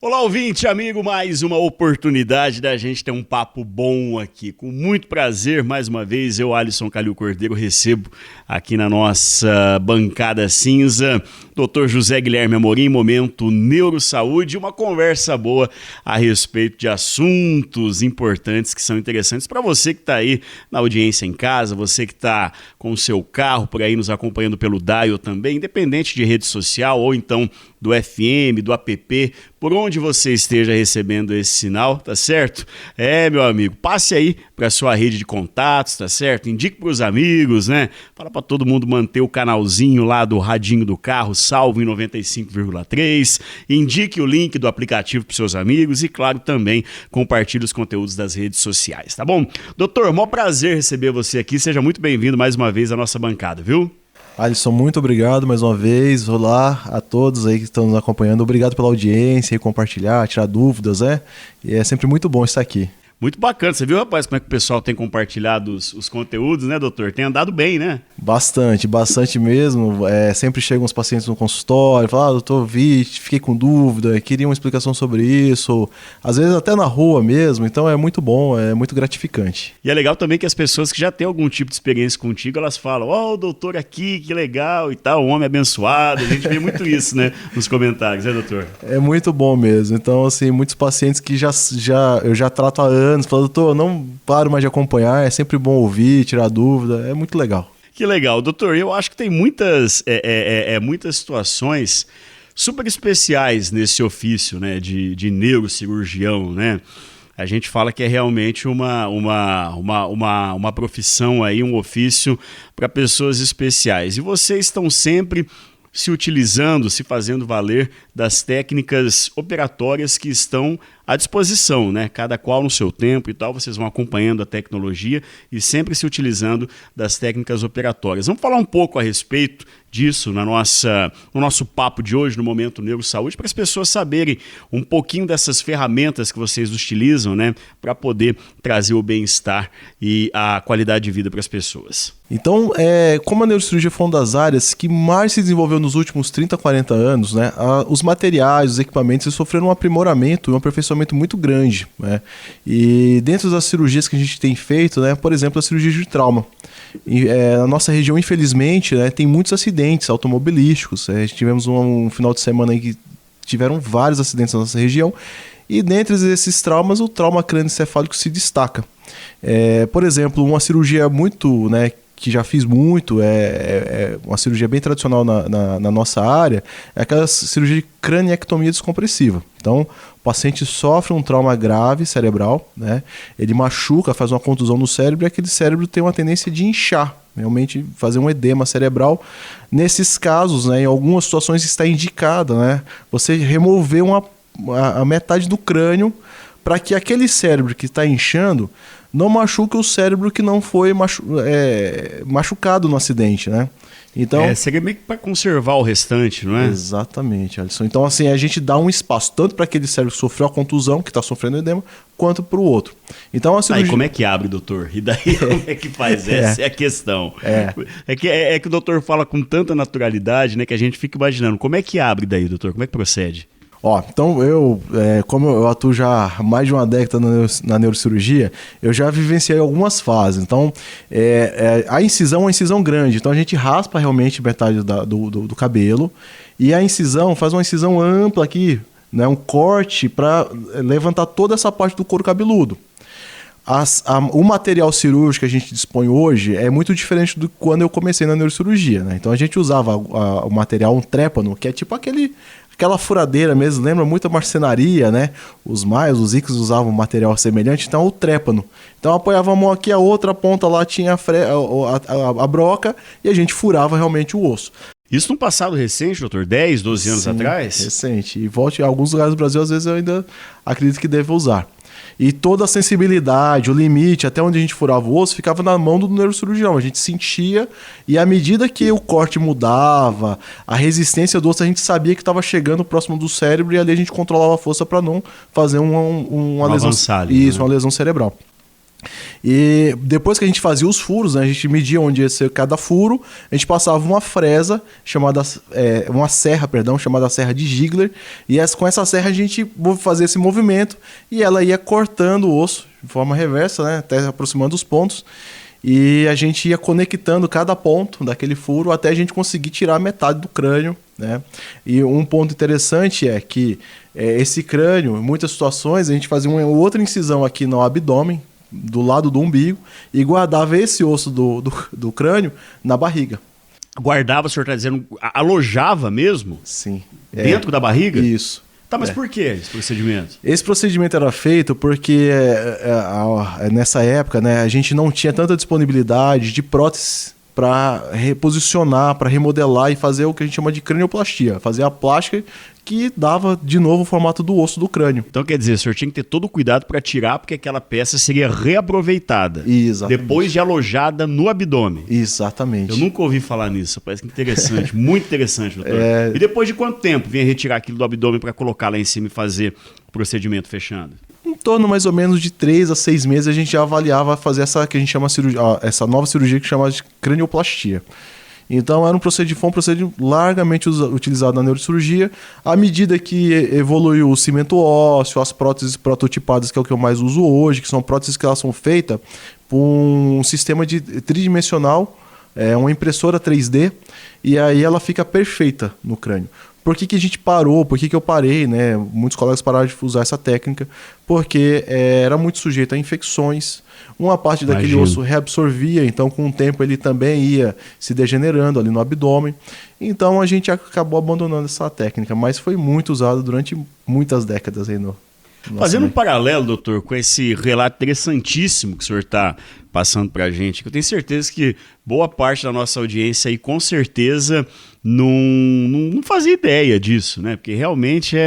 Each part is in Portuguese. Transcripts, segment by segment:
Olá, ouvinte, amigo, mais uma oportunidade da gente ter um papo bom aqui. Com muito prazer, mais uma vez, eu, Alisson Calil Cordeiro, recebo aqui na nossa bancada cinza Dr. José Guilherme Amorim, Momento Neurosaúde, uma conversa boa a respeito de assuntos importantes que são interessantes para você que está aí na audiência em casa, você que está com o seu carro por aí nos acompanhando pelo Dial também, independente de rede social ou então do FM, do app, por onde você esteja recebendo esse sinal, tá certo? Meu amigo, passe aí para sua rede de contatos, tá certo? Indique para os amigos, né? Fala para todo mundo manter o canalzinho lá do radinho do carro salvo em 95,3. Indique o link do aplicativo para seus amigos e, claro, também compartilhe os conteúdos das redes sociais, tá bom? Doutor, maior prazer receber você aqui. Seja muito bem-vindo mais uma vez à nossa bancada, viu? Alisson, muito obrigado mais uma vez. Olá a todos aí que estão nos acompanhando. Obrigado pela audiência e compartilhar, tirar dúvidas, né? E é sempre muito bom estar aqui. Muito bacana. Você viu, rapaz, como é que o pessoal tem compartilhado os conteúdos, né, doutor? Tem andado bem, né? Bastante mesmo. Sempre chegam os pacientes no consultório, falam, doutor, fiquei com dúvida, queria uma explicação sobre isso. Às vezes até na rua mesmo, então é muito bom, é muito gratificante. E é legal também que as pessoas que já têm algum tipo de experiência contigo, elas falam, o doutor aqui, que legal e tal, um homem abençoado. A gente vê muito isso, né, nos comentários, né, doutor? É muito bom mesmo. Então, assim, muitos pacientes que eu já trato há anos, falam, doutor, não paro mais de acompanhar, é sempre bom ouvir, tirar dúvida, é muito legal. Que legal, doutor. Eu acho que tem muitas situações super especiais nesse ofício, né, de neurocirurgião, né? A gente fala que é realmente uma profissão aí, um ofício para pessoas especiais. E vocês estão sempre se utilizando, se fazendo valer das técnicas operatórias que estão à disposição, né? Cada qual no seu tempo e tal, vocês vão acompanhando a tecnologia e sempre se utilizando das técnicas operatórias. Vamos falar um pouco a respeito disso no nosso papo de hoje, no Momento Neurosaúde, para as pessoas saberem um pouquinho dessas ferramentas que vocês utilizam, né, para poder trazer o bem-estar e a qualidade de vida para as pessoas. Então, como a neurocirurgia foi uma das áreas que mais se desenvolveu nos últimos 30, 40 anos, né, os materiais, os equipamentos sofreram um aprimoramento e um aperfeiçoamento muito grande, né? E dentro das cirurgias que a gente tem feito, né, por exemplo, a cirurgia de trauma. Na nossa região, infelizmente, né, tem muitos acidentes automobilísticos. Tivemos um final de semana aí que tiveram vários acidentes na nossa região. E dentre esses traumas, o trauma crânioencefálico se destaca. Por exemplo, uma cirurgia muito, né, que já fiz muito, uma cirurgia bem tradicional na nossa área, é aquela cirurgia de craniectomia descompressiva. Então, o paciente sofre um trauma grave cerebral, né? Ele machuca, faz uma contusão no cérebro e aquele cérebro tem uma tendência de inchar, realmente fazer um edema cerebral. Nesses casos, né, em algumas situações está indicada, né, você remover a metade do crânio para que aquele cérebro que está inchando não machuque o cérebro que não foi machucado no acidente, né? Então, seria meio que para conservar o restante, não é? Exatamente, Alisson. Então, assim, a gente dá um espaço tanto para aquele cérebro que sofreu a contusão, que está sofrendo edema, quanto para o outro. Então, a cirurgia... Aí como é que abre, doutor? E daí como é que faz? Essa é a questão. É que o doutor fala com tanta naturalidade, né, que a gente fica imaginando. Como é que abre daí, doutor? Como é que procede? Então como eu atuo já há mais de uma década na neurocirurgia, eu já vivenciei algumas fases. Então, a incisão é uma incisão grande, então a gente raspa realmente metade do cabelo e a incisão faz uma incisão ampla aqui, né, um corte para levantar toda essa parte do couro cabeludo. O material cirúrgico que a gente dispõe hoje é muito diferente do que quando eu comecei na neurocirurgia, né? Então a gente usava o material, um trépano, que é tipo aquela furadeira mesmo, lembra muito a marcenaria, né? Os maias, os icos usavam um material semelhante, então o trépano. Então apoiava a mão aqui, a outra ponta lá tinha a broca e a gente furava realmente o osso. Isso num passado recente, doutor? 10, 12 anos atrás? Recente. E em alguns lugares do Brasil, às vezes eu ainda acredito que deve usar. E toda a sensibilidade, o limite, até onde a gente furava o osso, ficava na mão do neurocirurgião. A gente sentia e à medida que o corte mudava, a resistência do osso, a gente sabia que estava chegando próximo do cérebro e ali a gente controlava a força para não fazer uma lesão. Avançar ali, isso, né? Uma lesão cerebral. E depois que a gente fazia os furos, né, a gente media onde ia ser cada furo, a gente passava uma fresa, uma serra, perdão, chamada serra de Ziegler, e com essa serra a gente fazia esse movimento e ela ia cortando o osso de forma reversa, né, até aproximando os pontos, e a gente ia conectando cada ponto daquele furo até a gente conseguir tirar metade do crânio, né? E um ponto interessante é que esse crânio, em muitas situações, a gente fazia uma outra incisão aqui no abdômen, do lado do umbigo, e guardava esse osso do crânio na barriga. Guardava, o senhor está dizendo, alojava mesmo? Sim. Dentro da barriga? Isso. Tá, mas por que esse procedimento? Esse procedimento era feito porque nessa época, né, a gente não tinha tanta disponibilidade de prótese para reposicionar, para remodelar e fazer o que a gente chama de cranioplastia, fazer a plástica que dava de novo o formato do osso do crânio. Então quer dizer, o senhor tinha que ter todo o cuidado para tirar, porque aquela peça seria reaproveitada. Exatamente. Depois de alojada no abdômen. Exatamente. Eu nunca ouvi falar nisso, parece interessante, muito interessante, doutor. E depois de quanto tempo vinha retirar aquilo do abdômen para colocar lá em cima e fazer o procedimento fechando? Em torno mais ou menos de 3 a 6 meses a gente já avaliava fazer essa que a gente chama essa nova cirurgia que chama de cranioplastia. Então foi um procedimento largamente utilizado na neurocirurgia. À medida que evoluiu o cimento ósseo, as próteses prototipadas, que é o que eu mais uso hoje, que são próteses que elas são feitas por um sistema tridimensional, uma impressora 3D, e aí ela fica perfeita no crânio. Por que a gente parou? Por que eu parei? Né? Muitos colegas pararam de usar essa técnica porque era muito sujeito a infecções. Uma parte daquele osso reabsorvia, então com o tempo ele também ia se degenerando ali no abdômen. Então a gente acabou abandonando essa técnica, mas foi muito usada durante muitas décadas aí no Fazendo um paralelo, doutor, com esse relato interessantíssimo que o senhor está passando para a gente, que eu tenho certeza que boa parte da nossa audiência aí com certeza não fazia ideia disso, né? Porque realmente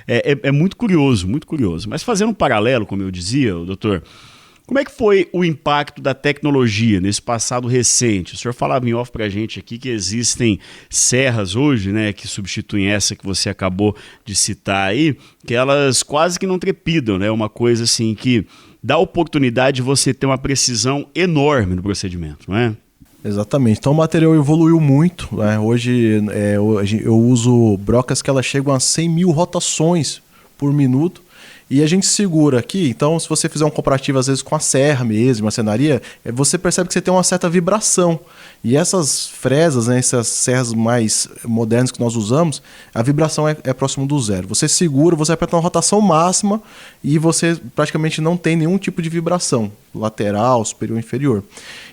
é muito curioso, muito curioso. Mas fazendo um paralelo, como eu dizia, doutor, como é que foi o impacto da tecnologia nesse passado recente? O senhor falava em off para a gente aqui que existem serras hoje, né, que substituem essa que você acabou de citar aí, que elas quase que não trepidam, né? Uma coisa assim que dá oportunidade de você ter uma precisão enorme no procedimento, não é? Exatamente. Então o material evoluiu muito, né? Hoje eu uso brocas que elas chegam a 100 mil rotações por minuto. E a gente segura aqui, então se você fizer um comparativo às vezes com a serra mesmo, a marcenaria, você percebe que você tem uma certa vibração. E essas fresas, né, essas serras mais modernas que nós usamos, a vibração é próximo do zero. Você segura, você aperta uma rotação máxima e você praticamente não tem nenhum tipo de vibração, lateral, superior, inferior.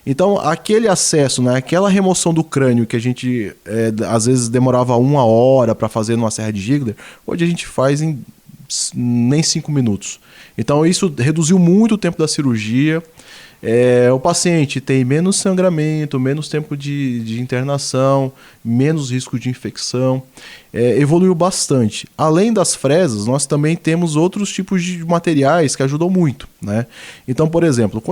Então aquele acesso, né, aquela remoção do crânio que a gente às vezes demorava 1 hora para fazer numa serra de Ziegler, hoje a gente faz em nem 5 minutos. Então isso reduziu muito o tempo da cirurgia. O paciente tem menos sangramento, menos tempo de internação, menos risco de infecção. Evoluiu bastante. Além das fresas, nós também temos outros tipos de materiais que ajudam muito, né? Então, por exemplo,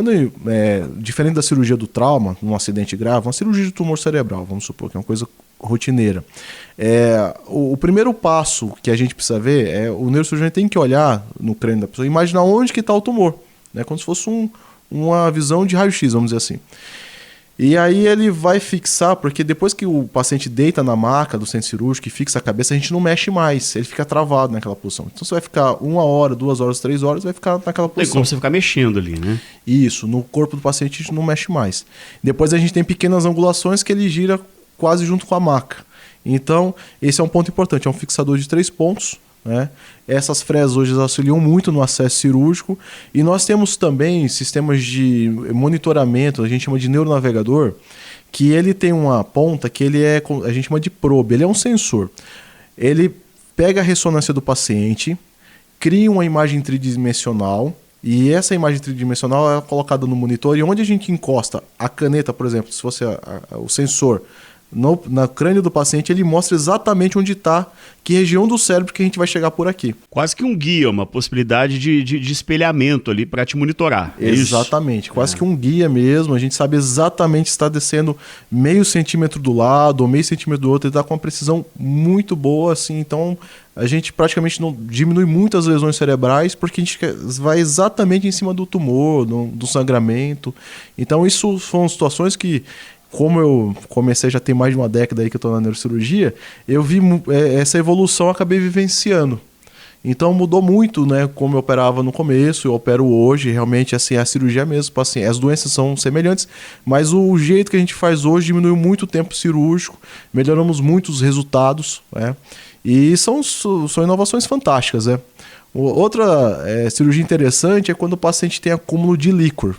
diferente da cirurgia do trauma, num acidente grave, uma cirurgia de tumor cerebral, vamos supor que é uma coisa rotineira. O primeiro passo que a gente precisa ver o neurocirurgião tem que olhar no crânio da pessoa e imaginar onde que está o tumor, né? Como se fosse uma visão de raio-x, vamos dizer assim. E aí ele vai fixar, porque depois que o paciente deita na maca do centro cirúrgico e fixa a cabeça, a gente não mexe mais, ele fica travado naquela posição. Então você vai ficar 1 hora, 2 horas, 3 horas, vai ficar naquela posição. Tem como você ficar mexendo ali, né? Isso, no corpo do paciente a gente não mexe mais. Depois a gente tem pequenas angulações que ele gira quase junto com a maca. Então esse é um ponto importante, é um fixador de 3 pontos, né? Essas fresas hoje auxiliam muito no acesso cirúrgico e nós temos também sistemas de monitoramento, a gente chama de neuronavegador, que ele tem uma ponta que a gente chama de probe, ele é um sensor. Ele pega a ressonância do paciente, cria uma imagem tridimensional e essa imagem tridimensional é colocada no monitor e onde a gente encosta a caneta, por exemplo, se fosse o sensor na crânio do paciente, ele mostra exatamente onde está, que região do cérebro que a gente vai chegar por aqui. Quase que um guia, uma possibilidade de espelhamento ali para te monitorar. Exatamente, quase que um guia mesmo. A gente sabe exatamente se está descendo meio centímetro do lado ou meio centímetro do outro. Ele está com uma precisão muito boa, assim. Então a gente praticamente não diminui muito as lesões cerebrais porque a gente vai exatamente em cima do tumor, do sangramento. Então isso são situações que, como eu comecei já tem mais de uma década aí que eu estou na neurocirurgia, eu vi essa evolução, acabei vivenciando. Então mudou muito, né? Como eu operava no começo, eu opero hoje, realmente assim, a cirurgia mesmo, assim, as doenças são semelhantes, mas o jeito que a gente faz hoje diminuiu muito o tempo cirúrgico, melhoramos muito os resultados, né? E são inovações fantásticas, né? Outra cirurgia interessante é quando o paciente tem acúmulo de líquor.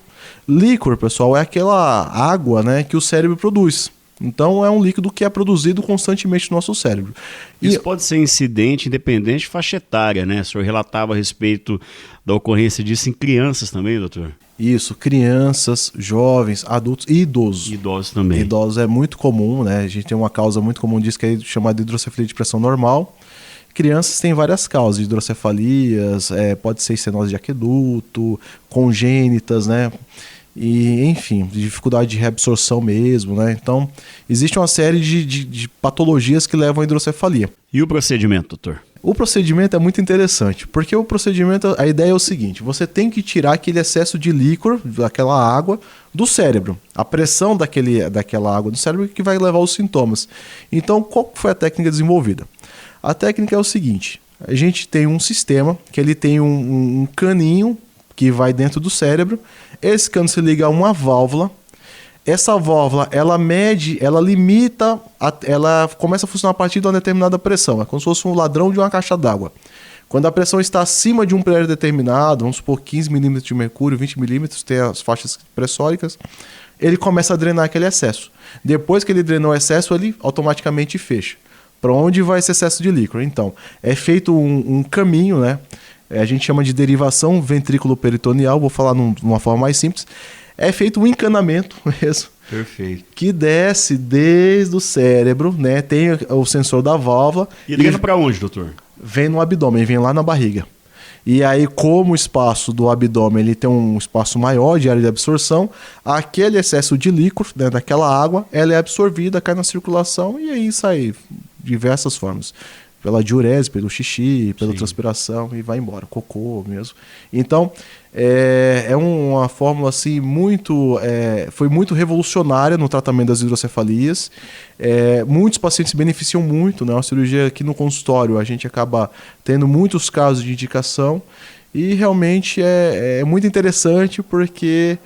Líquor, pessoal, é aquela água, né, que o cérebro produz. Então é um líquido que é produzido constantemente no nosso cérebro. Isso pode ser incidente independente de faixa etária, né? O senhor relatava a respeito da ocorrência disso em crianças também, doutor? Isso, crianças, jovens, adultos e idosos. Idosos também. Idosos é muito comum, né? A gente tem uma causa muito comum disso que é chamada de hidrocefalia de pressão normal. Crianças têm várias causas, hidrocefalias, pode ser estenose de aqueduto, congênitas, né? E, enfim, dificuldade de reabsorção mesmo, né? Então, existe uma série de patologias que levam à hidrocefalia. E o procedimento, doutor? O procedimento é muito interessante, porque o procedimento, a ideia é o seguinte: você tem que tirar aquele excesso de líquor, daquela água, do cérebro. A pressão daquela água do cérebro que vai levar aos sintomas. Então, qual foi a técnica desenvolvida? A técnica é o seguinte: a gente tem um sistema que ele tem um caninho que vai dentro do cérebro. Esse cano se liga a uma válvula. Essa válvula, ela mede, ela limita, ela começa a funcionar a partir de uma determinada pressão. É como se fosse um ladrão de uma caixa d'água. Quando a pressão está acima de um pré determinado, vamos supor 15 milímetros de mercúrio, 20 milímetros, tem as faixas pressóricas, ele começa a drenar aquele excesso. Depois que ele drenou o excesso, ele automaticamente fecha. Para onde vai esse excesso de líquido? Então, é feito um caminho, né? A gente chama de derivação ventrículo-peritoneal, vou falar numa forma mais simples. É feito um encanamento mesmo. Perfeito. Que desce desde o cérebro, né? Tem o sensor da válvula. E ele vem para onde, doutor? Vem no abdômen, vem lá na barriga. E aí, como o espaço do abdômen ele tem um espaço maior de área de absorção, aquele excesso de líquido, né, daquela água, ela é absorvida, cai na circulação e aí sai diversas formas. Pela diurese, pelo xixi, pela transpiração e vai embora, cocô mesmo. Então, é uma fórmula assim, foi muito revolucionária no tratamento das hidrocefalias. Muitos pacientes se beneficiam muito, né? Uma cirurgia aqui no consultório, a gente acaba tendo muitos casos de indicação e realmente é muito interessante porque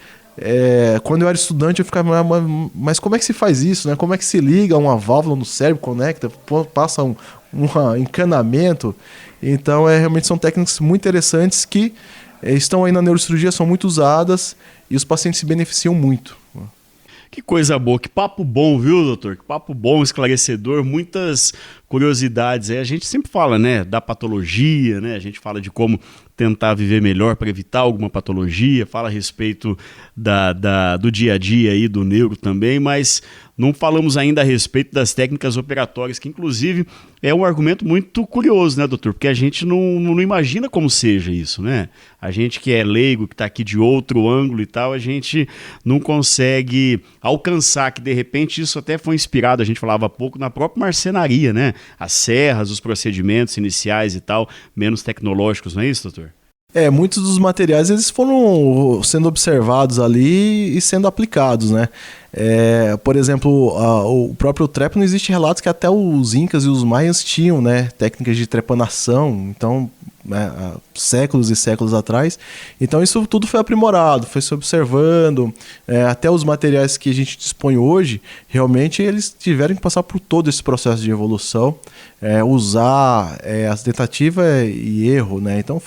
quando eu era estudante eu ficava, mas como é que se faz isso, né? Como é que se liga uma válvula no cérebro, conecta, passa um encanamento? Então realmente são técnicas muito interessantes que estão aí na neurocirurgia, são muito usadas e os pacientes se beneficiam muito. Que coisa boa, que papo bom, viu, doutor? Que papo bom, esclarecedor, muitas curiosidades. A gente sempre fala, né, da patologia, né? A gente fala de como tentar viver melhor para evitar alguma patologia, fala a respeito do dia a dia aí, do neuro também, mas não falamos ainda a respeito das técnicas operatórias, que inclusive é um argumento muito curioso, né, doutor? Porque a gente não imagina como seja isso, né? A gente que é leigo, que está aqui de outro ângulo e tal, a gente não consegue alcançar que de repente isso até foi inspirado, a gente falava há pouco, na própria marcenaria, né? As serras, os procedimentos iniciais e tal, menos tecnológicos, não é isso, doutor? Muitos dos materiais eles foram sendo observados ali e sendo aplicados, né? Por exemplo, o próprio trepo, não existe relatos que até os incas e os maias tinham, né, técnicas de trepanação, então, né, há séculos e séculos atrás. Então isso tudo foi aprimorado, foi se observando, até os materiais que a gente dispõe hoje, realmente eles tiveram que passar por todo esse processo de evolução, usar as tentativa e erro, né? Então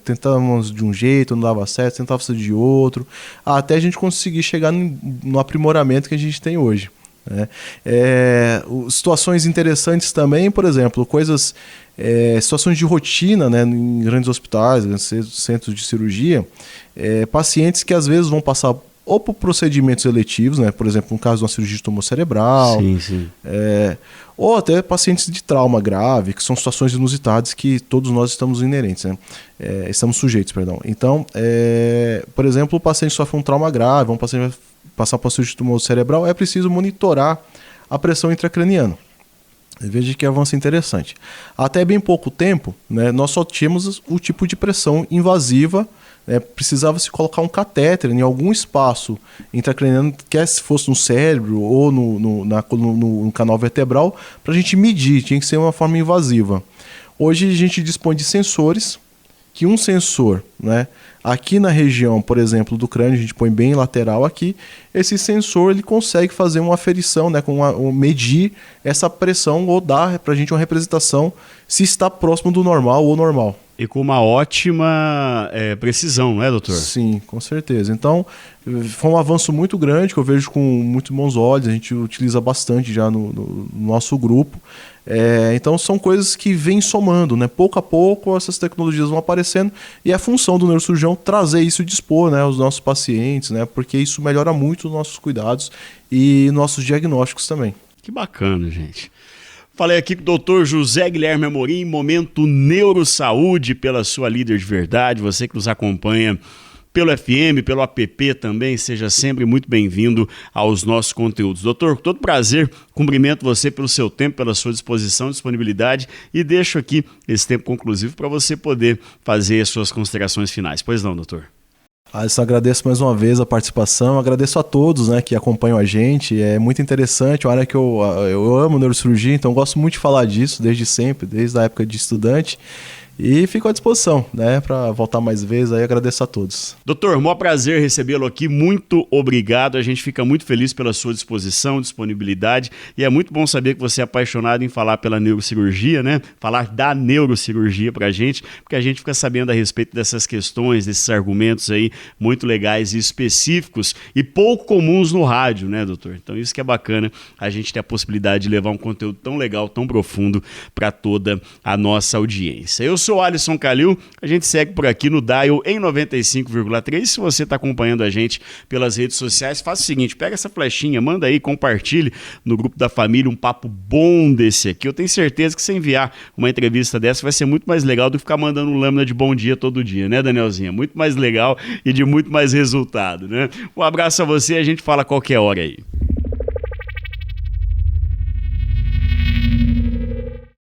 tentamos de um jeito, não dava certo, tentava fazer de outro, até a gente conseguir chegar no aprimoramento que a gente tem hoje, né? Situações interessantes também, por exemplo, situações de rotina, né, em grandes hospitais, grandes centros de cirurgia, pacientes que às vezes vão passar ou por procedimentos eletivos, né? Por exemplo, no caso de uma cirurgia de tumor cerebral, Sim. Ou até pacientes de trauma grave, que são situações inusitadas que todos nós estamos inerentes, né? Estamos sujeitos, perdão. Então, por exemplo, o paciente sofre um trauma grave, um paciente vai passar por uma cirurgia de tumor cerebral, é preciso monitorar a pressão intracraniana. Veja que avanço interessante. Até bem pouco tempo, né, nós só tínhamos o tipo de pressão invasiva, precisava se colocar um catéter em algum espaço intracraniano, quer se fosse no cérebro ou no canal vertebral, para a gente medir, tinha que ser uma forma invasiva. Hoje a gente dispõe de sensores, que um sensor, né, aqui na região, por exemplo, do crânio, a gente põe bem lateral aqui, esse sensor ele consegue fazer uma aferição, né, medir essa pressão ou dar para a gente uma representação se está próximo do normal ou normal. E com uma ótima precisão, não é, doutor? Sim, com certeza. Então, foi um avanço muito grande que eu vejo com muito bons olhos, a gente utiliza bastante já no nosso grupo. Então, são coisas que vêm somando, né? Pouco a pouco essas tecnologias vão aparecendo e é a função do neurocirurgião trazer isso e dispor, né, aos nossos pacientes, né? Porque isso melhora muito os nossos cuidados e nossos diagnósticos também. Que bacana, gente. Falei aqui com o Dr. José Guilherme Amorim, Momento Neurosaúde, pela sua Líder de Verdade. Você que nos acompanha pelo FM, pelo app também, seja sempre muito bem-vindo aos nossos conteúdos. Doutor, com todo prazer, cumprimento você pelo seu tempo, pela sua disposição, disponibilidade e deixo aqui esse tempo conclusivo para você poder fazer as suas considerações finais. Pois não, doutor? Alisson, agradeço mais uma vez a participação, agradeço a todos, né, que acompanham a gente, é muito interessante, uma área que eu amo neurocirurgia, então gosto muito de falar disso desde sempre, desde a época de estudante. E fico à disposição, né, para voltar mais vezes, aí agradeço a todos. Doutor, maior prazer recebê-lo aqui, muito obrigado, a gente fica muito feliz pela sua disposição, disponibilidade, e é muito bom saber que você é apaixonado em falar pela neurocirurgia, né, falar da neurocirurgia pra gente, porque a gente fica sabendo a respeito dessas questões, desses argumentos aí muito legais e específicos e pouco comuns no rádio, né, doutor? Então isso que é bacana, a gente ter a possibilidade de levar um conteúdo tão legal, tão profundo para toda a nossa audiência. Eu sou Alisson Calil, a gente segue por aqui no Dial em 95,3. Se você está acompanhando a gente pelas redes sociais, faça o seguinte, pega essa flechinha, manda aí, compartilhe no grupo da família um papo bom desse aqui. Eu tenho certeza que se enviar uma entrevista dessa vai ser muito mais legal do que ficar mandando lâmina de bom dia todo dia, né, Danielzinha? Muito mais legal e de muito mais resultado, né? Um abraço a você e a gente fala a qualquer hora aí.